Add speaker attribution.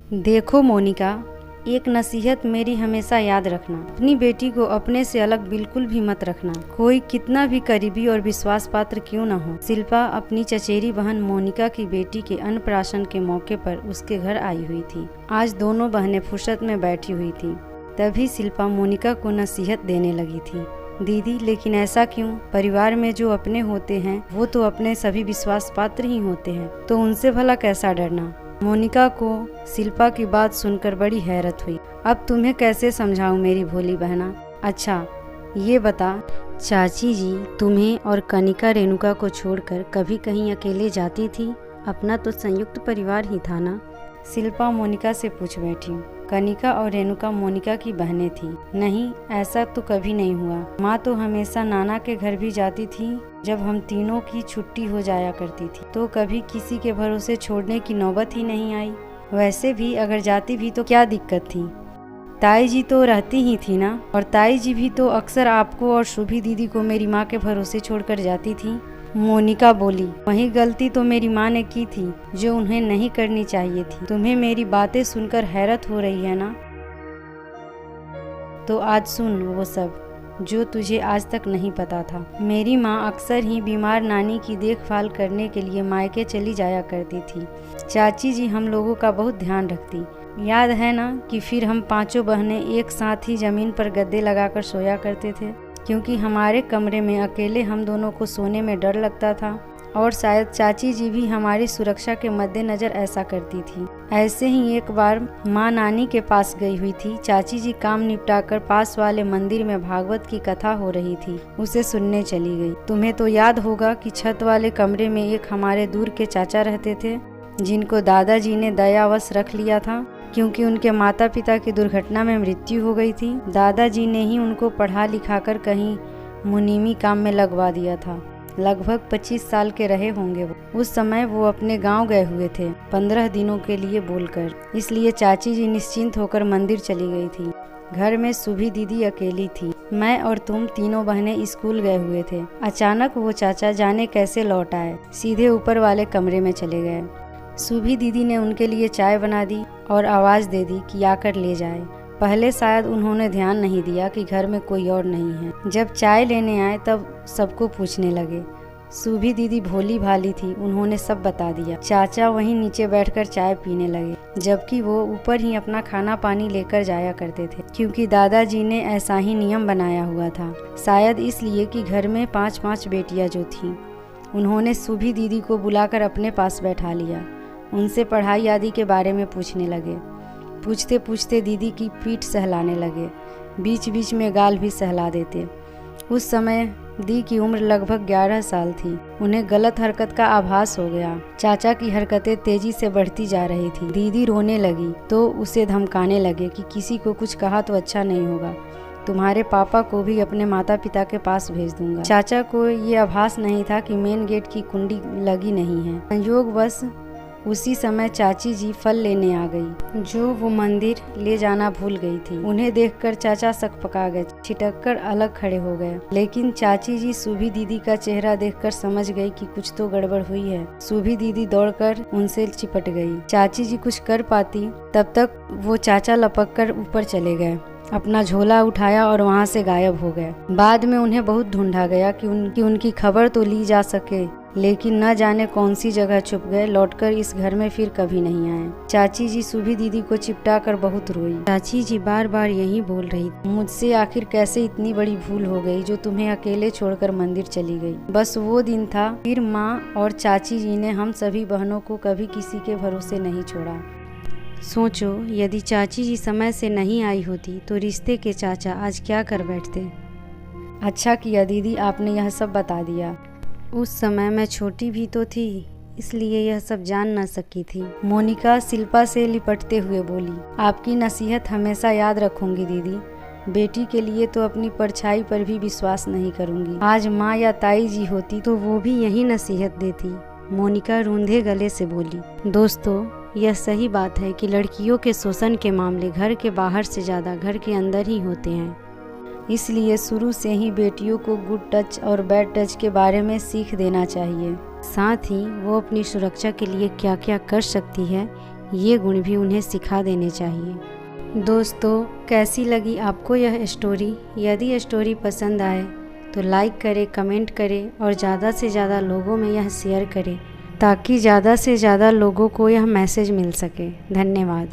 Speaker 1: देखो मोनिका, एक नसीहत मेरी हमेशा याद रखना, अपनी बेटी को अपने से अलग बिल्कुल भी मत रखना, कोई कितना भी करीबी और विश्वास पात्र क्यों न हो। शिल्पा अपनी चचेरी बहन मोनिका की बेटी के अन्नप्राशन के मौके पर उसके घर आई हुई थी। आज दोनों बहनें फुर्सत में बैठी हुई थी। तभी शिल्पा मोनिका को नसीहत देने लगी थी। दीदी, लेकिन ऐसा क्यों? परिवार में जो अपने होते हैं वो तो अपने सभी विश्वास पात्र ही होते हैं, तो उनसे भला कैसा डरना। मोनिका को शिल्पा की बात सुनकर बड़ी हैरत हुई। अब तुम्हें कैसे समझाऊं मेरी भोली बहना। अच्छा ये बता, चाची जी तुम्हें और कनिका रेणुका को छोड़कर कभी कहीं अकेले जाती थी? अपना तो संयुक्त परिवार ही था ना? शिल्पा मोनिका से पूछ बैठी। कनिका और रेणुका मोनिका की बहनें थी। नहीं, ऐसा तो कभी नहीं हुआ। माँ तो हमेशा नाना के घर भी जाती थी जब हम तीनों की छुट्टी हो जाया करती थी, तो कभी किसी के भरोसे छोड़ने की नौबत ही नहीं आई। वैसे भी अगर जाती भी तो क्या दिक्कत थी, ताई जी तो रहती ही थी ना, और ताई जी भी तो अक्सर आपको और शुभी दीदी को मेरी माँ के भरोसे छोड़कर जाती थी। मोनिका बोली, वही गलती तो मेरी माँ ने की थी जो उन्हें नहीं करनी चाहिए थी। तुम्हें मेरी बातें सुनकर हैरत हो रही है ना? तो आज सुन वो सब जो तुझे आज तक नहीं पता था। मेरी माँ अक्सर ही बीमार नानी की देखभाल करने के लिए मायके चली जाया करती थी। चाची जी हम लोगों का बहुत ध्यान रखती। याद है ना कि फिर हम पांचों बहनें एक साथ ही जमीन पर गद्दे लगाकर सोया करते थे, क्योंकि हमारे कमरे में अकेले हम दोनों को सोने में डर लगता था, और शायद चाची जी भी हमारी सुरक्षा के मद्देनजर ऐसा करती थी। ऐसे ही एक बार माँ नानी के पास गई हुई थी। चाची जी काम निपटाकर पास वाले मंदिर में भागवत की कथा हो रही थी, उसे सुनने चली गई। तुम्हें तो याद होगा कि छत वाले कमरे में एक हमारे दूर के चाचा रहते थे, जिनको दादाजी ने दयावश रख लिया था, क्योंकि उनके माता पिता की दुर्घटना में मृत्यु हो गई थी। दादाजी ने ही उनको पढ़ा लिखाकर कहीं मुनीमी काम में लगवा दिया था। लगभग 25 साल के रहे होंगे वो। उस समय वो अपने गांव गए हुए थे 15 दिनों के लिए बोलकर, इसलिए चाची जी निश्चिंत होकर मंदिर चली गई थी। घर में सुभी दीदी अकेली थी। मैं और तुम तीनों बहनें स्कूल गए हुए थे। अचानक वो चाचा जाने कैसे लौट आए, सीधे ऊपर वाले कमरे में चले गए। सुभी दीदी ने उनके लिए चाय बना दी और आवाज़ दे दी कि आकर ले जाए। पहले शायद उन्होंने ध्यान नहीं दिया कि घर में कोई और नहीं है। जब चाय लेने आए तब सबको पूछने लगे। सुभी दीदी भोली भाली थी, उन्होंने सब बता दिया। चाचा वहीं नीचे बैठकर चाय पीने लगे, जबकि वो ऊपर ही अपना खाना पानी लेकर जाया करते थे, क्योंकि दादाजी ने ऐसा ही नियम बनाया हुआ था। शायद इसलिए कि घर में 5-5 बेटियां जो थीं। उन्होंने सुभी दीदी को बुलाकर अपने पास बैठा लिया। उनसे पढ़ाई आदि के बारे में पूछने लगे। पूछते पूछते दीदी की पीठ सहलाने लगे, बीच बीच में गाल भी सहला देते। उस समय दी की उम्र लगभग 11 साल थी। उन्हें गलत हरकत का आभास हो गया। चाचा की हरकतें तेजी से बढ़ती जा रही थी। दीदी रोने लगी तो उसे धमकाने लगे कि किसी को कुछ कहा तो अच्छा नहीं होगा, तुम्हारे पापा को भी अपने माता पिता के पास भेज दूंगा। चाचा को ये आभास नहीं था कि मेन गेट की कुंडी लगी नहीं है। संयोग बस उसी समय चाची जी फल लेने आ गई, जो वो मंदिर ले जाना भूल गई थी। उन्हें देखकर चाचा सकपका गए, छिटककर अलग खड़े हो गए। लेकिन चाची जी सुभी दीदी का चेहरा देखकर समझ गई कि कुछ तो गड़बड़ हुई है। सुभी दीदी दौड़कर उनसे चिपट गई। चाची जी कुछ कर पाती तब तक वो चाचा लपककर ऊपर चले गए, अपना झोला उठाया और वहाँ से गायब हो गए। बाद में उन्हें बहुत ढूंढा गया कि उनकी खबर तो ली जा सके, लेकिन न जाने कौन सी जगह छुप गए। लौटकर इस घर में फिर कभी नहीं आए। चाची जी सुभी दीदी को चिपटा कर बहुत रोई। चाची जी बार बार यही बोल रही, मुझसे आखिर कैसे इतनी बड़ी भूल हो गई जो तुम्हें अकेले छोड़कर मंदिर चली गई। बस वो दिन था। फिर माँ और चाची जी ने हम सभी बहनों को कभी किसी के भरोसे नहीं छोड़ा। सोचो, यदि चाची जी समय से नहीं आई होती तो रिश्ते के चाचा आज क्या कर बैठते। अच्छा किया दीदी आपने यह सब बता दिया। उस समय मैं छोटी भी तो थी, इसलिए यह सब जान न सकी थी। मोनिका शिल्पा से लिपटते हुए बोली, आपकी नसीहत हमेशा याद रखूंगी दीदी। बेटी के लिए तो अपनी परछाई पर भी विश्वास नहीं करूंगी। आज माँ या ताई जी होती तो वो भी यही नसीहत देती। मोनिका रूंधे गले से बोली। दोस्तों, यह सही बात है कि लड़कियों के शोषण के मामले घर के बाहर से ज़्यादा घर के अंदर ही होते हैं। इसलिए शुरू से ही बेटियों को गुड टच और बैड टच के बारे में सीख देना चाहिए। साथ ही वो अपनी सुरक्षा के लिए क्या क्या कर सकती है ये गुण भी उन्हें सिखा देने चाहिए। दोस्तों, कैसी लगी आपको यह स्टोरी? यदि ये स्टोरी पसंद आए तो लाइक करें, कमेंट करें और ज़्यादा से ज़्यादा लोगों में यह शेयर करें ताकि ज़्यादा से ज़्यादा लोगों को यह मैसेज मिल सके। धन्यवाद।